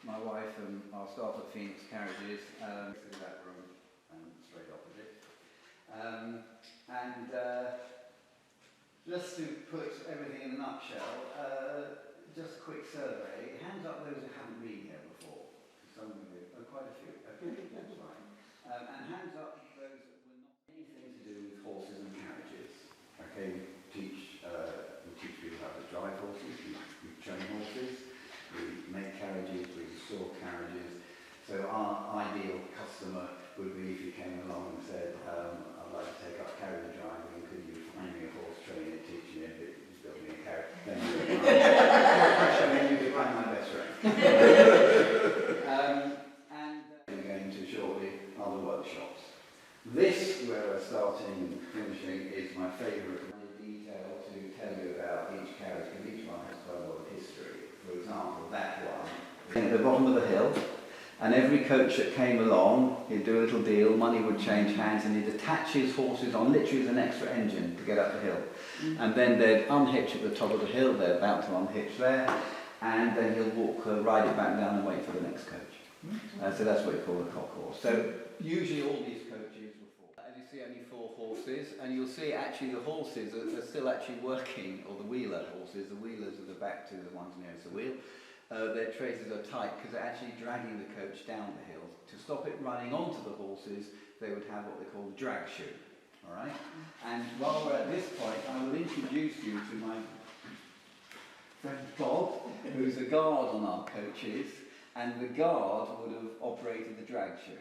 my wife and our staff at Fenix Carriages, through that room and straight opposite. Just to put everything in a nutshell, just a quick survey. Hands up those who haven't been here before. Some of you, quite a few. Okay, that's fine. And hands up those that were not anything to do with horses and carriages. Okay, we teach people how to drive horses, we train horses, we make carriages, we restore carriages. So our ideal customer would be if you came along and said, I'd like to take up carriage driving, could you find me a horse, train it, teach me it, build me a carriage, then you'd be right my best friend. And we're going to shortly other workshops. This, where we're starting and finishing, is my favourite detail to tell you about each carriage, because each one has quite a lot of history. For example, that one, at the bottom of the hill, and every coach that came along, he'd do a little deal, money would change hands, and he'd attach his horses on literally as an extra engine to get up the hill. And then they'd unhitch at the top of the hill, they're about to unhitch there, and then he'll walk, ride it back down and wait for the next coach. So that's what we call a cock horse. So usually all these coaches were four. As you see, only 4 horses, and you'll see actually the horses are still actually working, or the wheeler horses, the wheelers are the back to the ones nearest the wheel. Their traces are tight because they're actually dragging the coach down the hill. To stop it running onto the horses, they would have what they call a drag shoe. All right? And while we're at this point, I will introduce you to my friend Bob, who's a guard on our coaches, and the guard would have operated the drag shoe.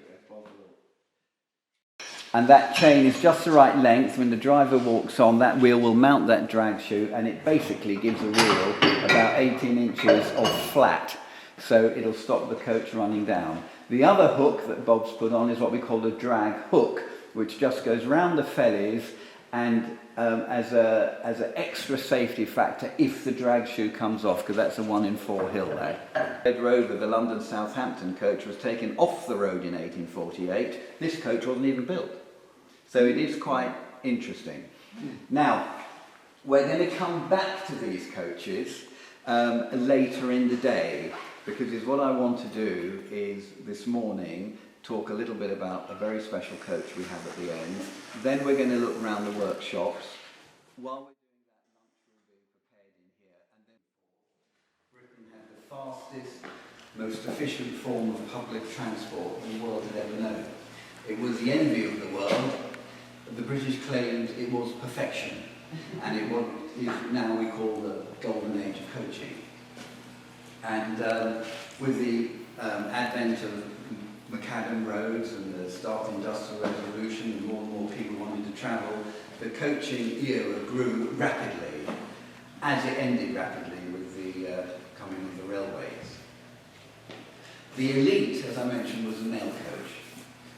And that chain is just the right length. When the driver walks on, that wheel will mount that drag shoe, and it basically gives the wheel about 18 inches of flat, so it'll stop the coach running down. The other hook that Bob's put on is what we call a drag hook, which just goes round the fellies and as an extra safety factor if the drag shoe comes off, because that's a 1 in 4 hill there. Red Rover, the London Southampton coach, was taken off the road in 1848. This coach wasn't even built. So it is quite interesting. Now, we're going to come back to these coaches later in the day, because what I want to do is this morning talk a little bit about a very special coach we have at the end. Then we're going to look around the workshops. While we're doing that, lunch will be prepared in here. And then Britain had the fastest, most efficient form of public transport the world had ever known. It was the envy of the world. The British claimed it was perfection, and it was now we call the golden age of coaching. And with the advent of macadam roads and the start of the Industrial Revolution, and more people wanted to travel, the coaching era grew rapidly, as it ended rapidly with the coming of the railways. The elite, as I mentioned, was the mail coach.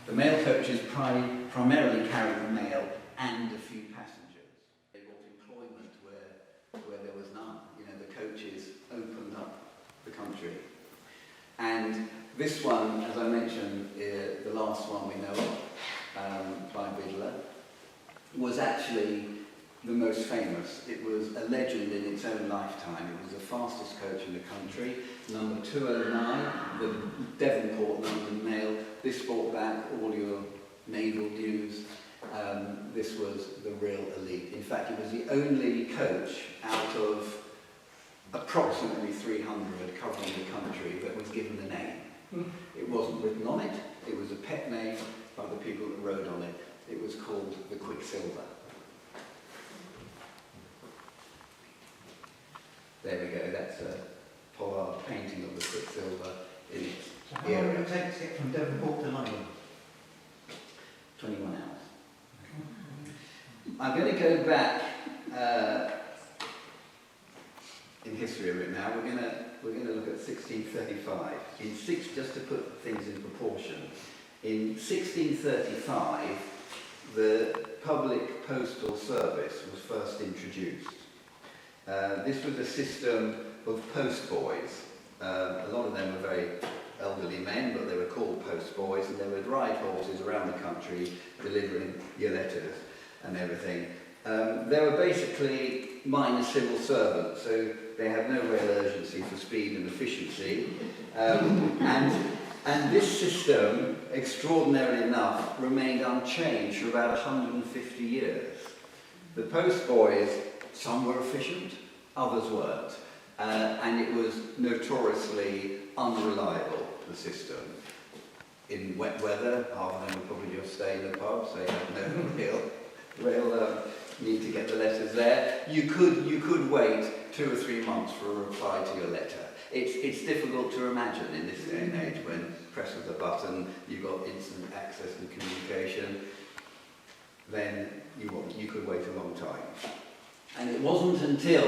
The mail coaches primarily carried the mail and a few passengers. They brought employment where there was none. You know, the coaches opened up the country. And this one, as I mentioned, the last one we know of, by Bidler, was actually the most famous. It was a legend in its own lifetime. It was the fastest coach in the country. Number 209, the Devonport London Mail. This brought back all your naval news. This was the real elite. In fact, it was the only coach out of approximately 300 covering the country that was given a name. It wasn't written on it. It was a pet name by the people that rode on it. It was called the Quicksilver. There we go, that's a Pollard painting of the Quicksilver in its So how long will it take to get from Devonport to London? 21 hours. I'm going to go back in history a bit now. We're going to look at 1635. Just to put things in proportion, in 1635, the public postal service was first introduced. This was a system of postboys. A lot of them were very elderly men, but they were called postboys, and they would ride horses around the country delivering your letters and everything. They were basically minor civil servants, so they have no real urgency for speed and efficiency. And this system, extraordinarily enough, remained unchanged for about 150 years. The postboys, some were efficient, others weren't. And it was notoriously unreliable, the system. In wet weather, half of them would probably just stay in the pub, so you had no real need to get the letters there. You could wait 2 or 3 months for a reply to your letter. It's difficult to imagine in this day and age when press of the button, you've got instant access and communication, then you could wait a long time. And it wasn't until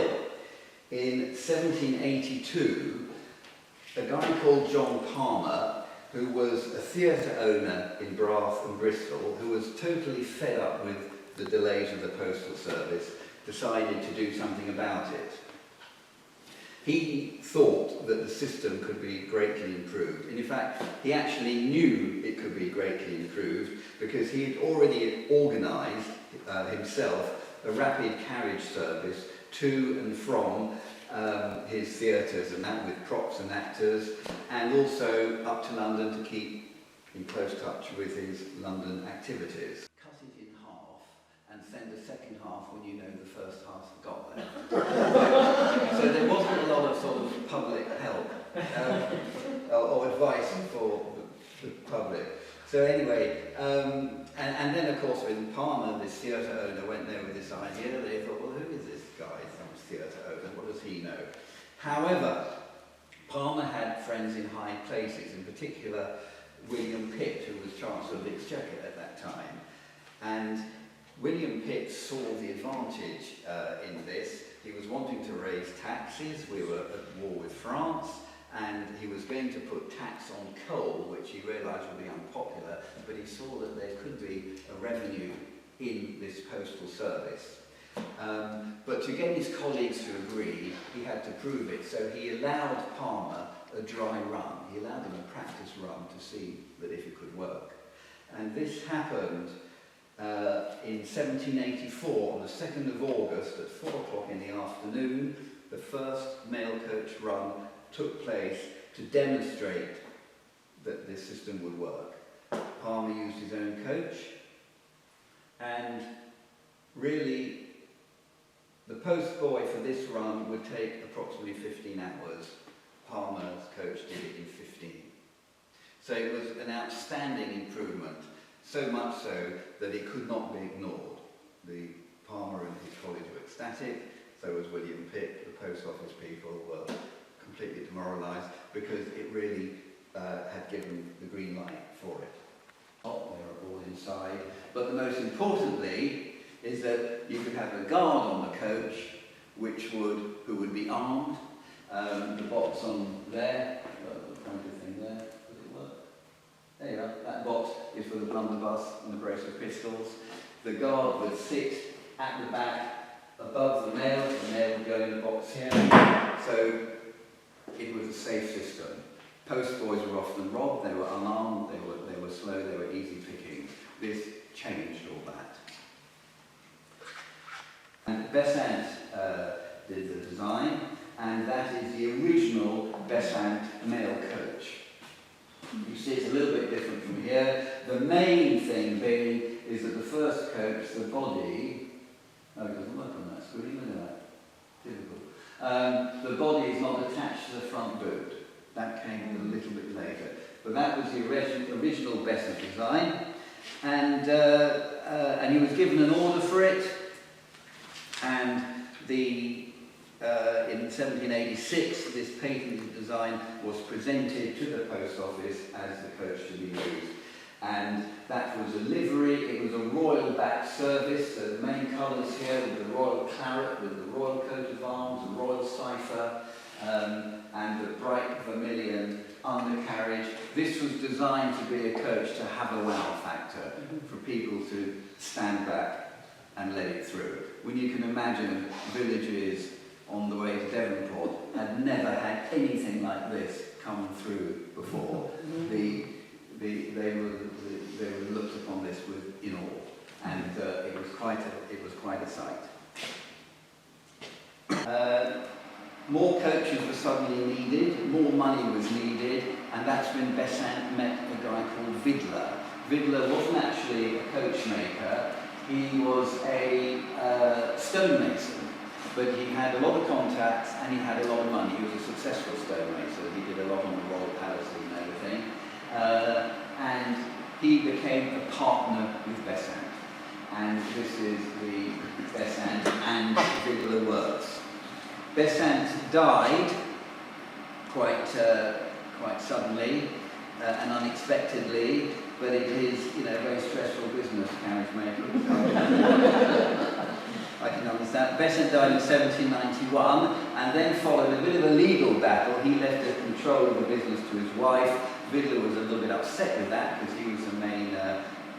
in 1782, a guy called John Palmer, who was a theatre owner in Bath and Bristol, who was totally fed up with the delays of the postal service, decided to do something about it. He thought that the system could be greatly improved. And in fact, he actually knew it could be greatly improved because he had already organised himself a rapid carriage service to and from his theatres, and that with props and actors, and also up to London to keep in close touch with his London activities. Cut it in half and send a second half when you know the first half got there. So there wasn't a lot of sort of public help or advice for the public. So anyway, and then of course when Palmer, this theatre owner, went there with this idea, they thought, well, who is this guy, some theatre owner, what does he know? However, Palmer had friends in high places, in particular William Pitt, who was Chancellor of the Exchequer at that time. And William Pitt saw the advantage in this. He was wanting to raise taxes. We were at war with France, and he was going to put tax on coal, which he realised would be unpopular, but he saw that there could be a revenue in this postal service. But to get his colleagues to agree, he had to prove it, so he allowed Palmer a dry run. He allowed him a practice run to see that if it could work. And this happened in 1784, on the 2nd of August at 4 o'clock in the afternoon. The first mail coach run took place to demonstrate that this system would work. Palmer used his own coach, and really the postboy for this run would take approximately 15 hours. Palmer's coach did it in 15. So it was an outstanding improvement, so much so that it could not be ignored. The Palmer and his colleagues were ecstatic, so was William Pitt. The post office people were completely demoralised because it really had given the green light for it. They were all inside, but the most importantly is that you could have a guard on the coach who would be armed. The box on there, the pointer thing there, does it work? There you go, that box is for the blunderbuss and the brace of pistols. The guard would sit at the back above the mail would go in the box here. So it was a safe system. Postboys were often robbed, they were unarmed, they were slow, they were easy picking. This changed all that. And Besant did the design, and that is the original Besant mail coach. You see it's a little bit different from here. The main thing being is that the first coach, the body, oh, it doesn't work on that screen, look at that, difficult. The body is not attached to the front boot. That came a little bit later. But that was the original Besant design, and he was given an order for it, and in 1786, this patented design was presented to the post office as the coach to be used. And that was a livery, it was a royal back service, so the main colours here with the royal claret, with the royal coat of arms, the royal cipher, and the bright vermilion undercarriage. This was designed to be a coach to have a wow factor, for people to stand back and let it through. When you can imagine villages on the way to Devonport had never had anything like this come through before. They were looked upon this in awe, and it was quite a sight. More coaches were suddenly needed, more money was needed, and that's when Besant met a guy called Vidler. Vidler wasn't actually a coachmaker, he was a stonemason, but he had a lot of contacts and he had a lot of money. He was a successful stonemason, he did a lot on the royal palaces and everything, and he became a partner with Besant. And this is the Besant and Vidler works. Besant died quite suddenly and unexpectedly, but it is, you know, a very stressful business, carriage making. I can understand. Besant died in 1791, and then followed a bit of a legal battle. He left the control of the business to his wife. Vidler was a little bit upset with that because he was the main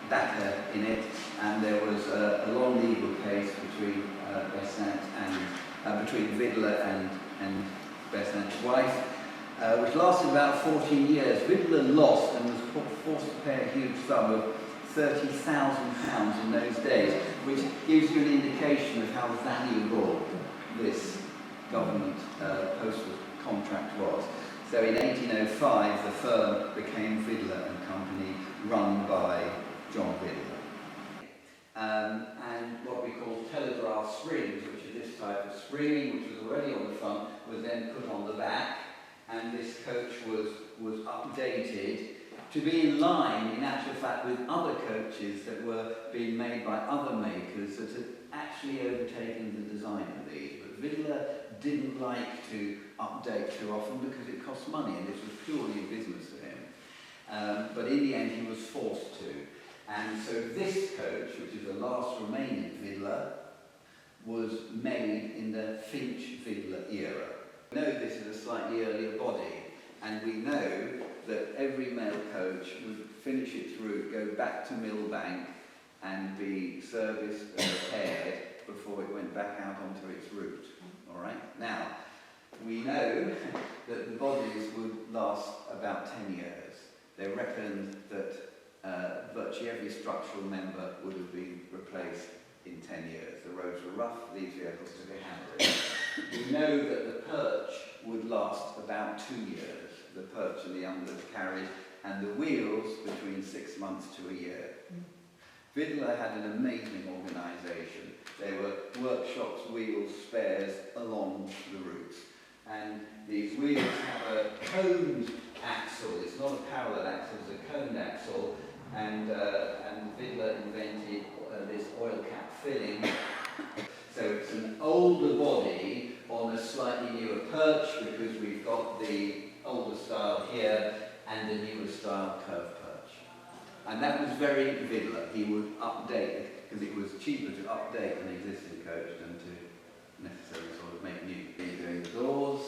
backer in it, and there was a long legal case between Besant and between Vidler and Besant's wife, which lasted about 14 years. Vidler lost and was forced to pay a huge sum of £30,000 in those days, which gives you an indication of how valuable this government postal contract was. So in 1805, the firm became Vidler and Company, run by John Vidler. And what we call telegraph springs, which is this type of springing, which was already on the front, was then put on the back, and this coach was updated to be in line, in actual fact, with other coaches that were being made by other makers that had actually overtaken the design of these. But Vidler didn't like to update too often because it cost money, and this was purely a business for him. But in the end, he was forced to. And so this coach, which is the last remaining Vidler, was made in the Finch-Vidler era. We know this is a slightly earlier body, and we know that every mail coach would finish its route, go back to Millbank, and be serviced and repaired before it went back out onto its route. All right? Now, we know that the bodies would last about 10 years. They reckoned that virtually every structural member would have been replaced in 10 years. The roads were rough, these vehicles took a hammering. We know that the perch would last about 2 years, the perch and the undercarriage, and the wheels between 6 months to a year. Vidler had an amazing organisation. There were workshops, wheels, spares along the routes. And these wheels have a coned axle. It's not a parallel axle, it's a coned axle. And Vidler invented this oil cap filling. So it's an older body on a slightly newer perch because we've got the older style here and the newer style curved perch. And that was very Vidler. He would update, because it was cheaper to update an existing coach than to necessarily sort of make new. He's doing the doors,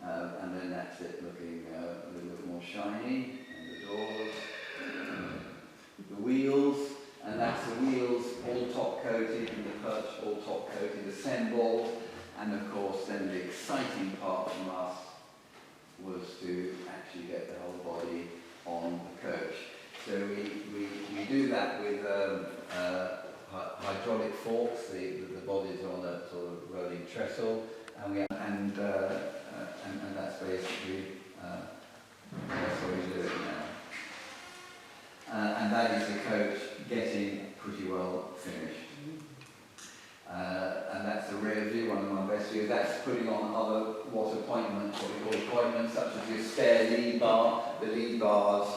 and then that's it looking a little bit more shiny, and the doors, the wheels, and that's the wheels all top coated and the perch all top coated, assembled, and of course then the exciting part from us was to actually get the whole body on the coach. So we do that with hydraulic forks. The body's on a sort of rolling trestle, and that's basically that's what we do it now. And that is the coach getting pretty well finished. And that's the rear view, one of my best views. That's putting on other what appointments, what we call appointments, such as your spare lead bar. The lead bars,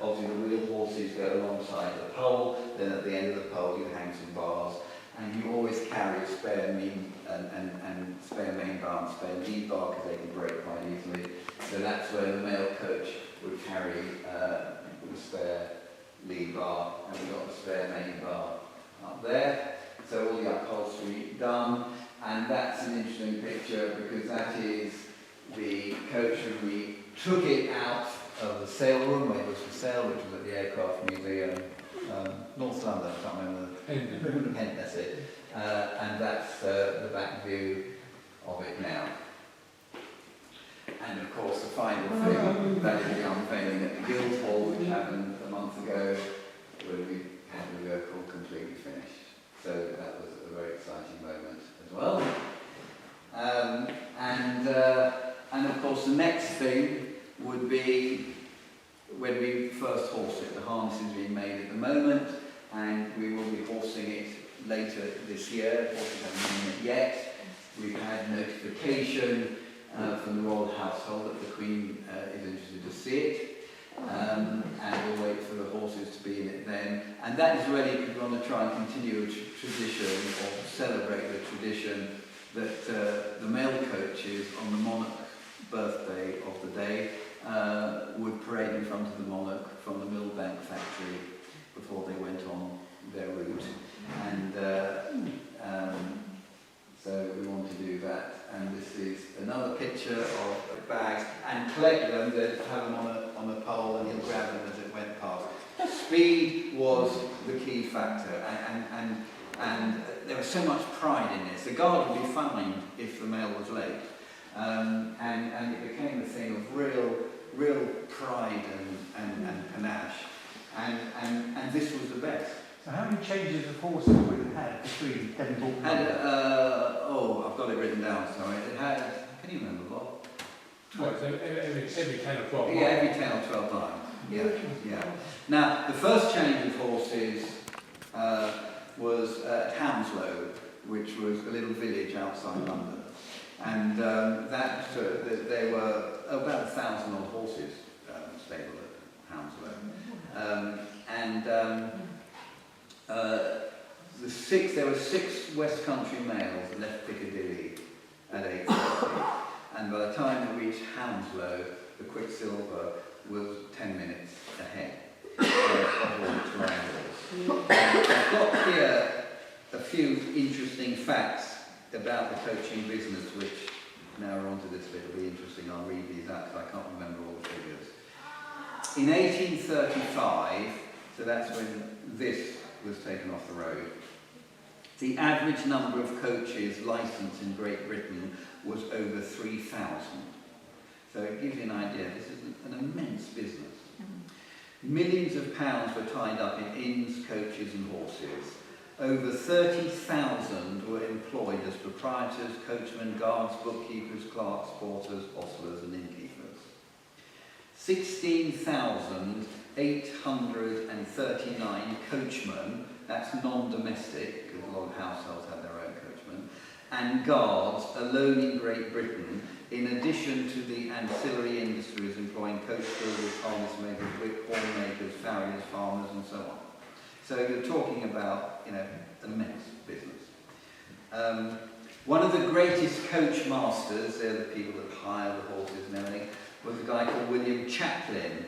obviously the wheel horses go alongside the pole, then at the end of the pole you hang some bars, and you always carry a spare main and spare main bar and spare lead bar because they can break quite easily. So that's where the male coach would carry the spare lead bar, and we've got the spare main bar up there. So all the upholstery done, and that's an interesting picture because that is the coach when we took it out of the sale room when it was for sale, which was at the Aircraft Museum, North London, I can't remember, Kent, that's it. And that's the back view of it now. And of course the final thing, that is the unveiling at the Guildhall, which happened a month ago, where we had the vehicle completely finished. So that was a very exciting moment as well. would be when we first horse it. The harness is being made at the moment, and we will be horsing it later this year. Horses haven't done it yet. We've had notification from the royal household that the Queen is interested to see it. And we'll wait for the horses to be in it then. And that is really because we want to try and continue a tradition, or celebrate the tradition, that the mail coaches on the monarch birthday of the day would parade in front of the monarch from the Millbank factory before they went on their route. And so we want to do that. And this is another picture of bags, and collect them, that have them on a pole, and you'll grab them as it went past. Speed was the key factor, and there was so much pride in this. The guard would be fined if the mail was late, and it became a thing of real pride and panache, and this was the best. So how many changes of horses would it have between Devonport and Had, London? I've got it written down, sorry. It had, can you remember, Bob? Well, so every 10 or 12 Yeah, every 10 or 12 times. Yeah. Now, the first change of horses was at Hounslow, which was a little village outside London. And there were about 1,000 odd horses stable at Hounslow. There were 6 West Country mails that left Piccadilly at 8:30, and by the time we reached Hounslow, the Quicksilver was 10 minutes ahead of all the triangles. I've got here a few interesting facts about the coaching business, which now we're onto this bit, will be interesting. I'll read these out because I can't remember all the figures. In 1835, so that's when this was taken off the road, the average number of coaches licensed in Great Britain was over 3,000. So it gives you an idea, this is an immense business. Millions of pounds were tied up in inns, coaches and horses. Over 30,000 were employed as proprietors, coachmen, guards, bookkeepers, clerks, porters, ostlers and innkeepers. 16,839 coachmen, that's non-domestic, because a lot of households have their own coachmen, and guards alone in Great Britain, in addition to the ancillary industries employing coach builders, harness makers, whip horn makers, farriers, farmers and so on. So you're talking about, an immense business. One of the greatest coach masters, they're the people that hire the horses and everything, was a guy called William Chaplin.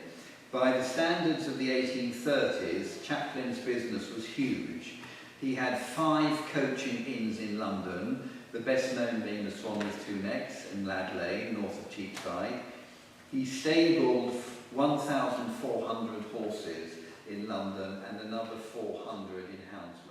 By the standards of the 1830s, Chaplin's business was huge. He had 5 coaching inns in London, the best known being the Swan with 2 Necks in Lad Lane, north of Cheapside. He stabled 1,400 horses in London and another 400 in Hounslow.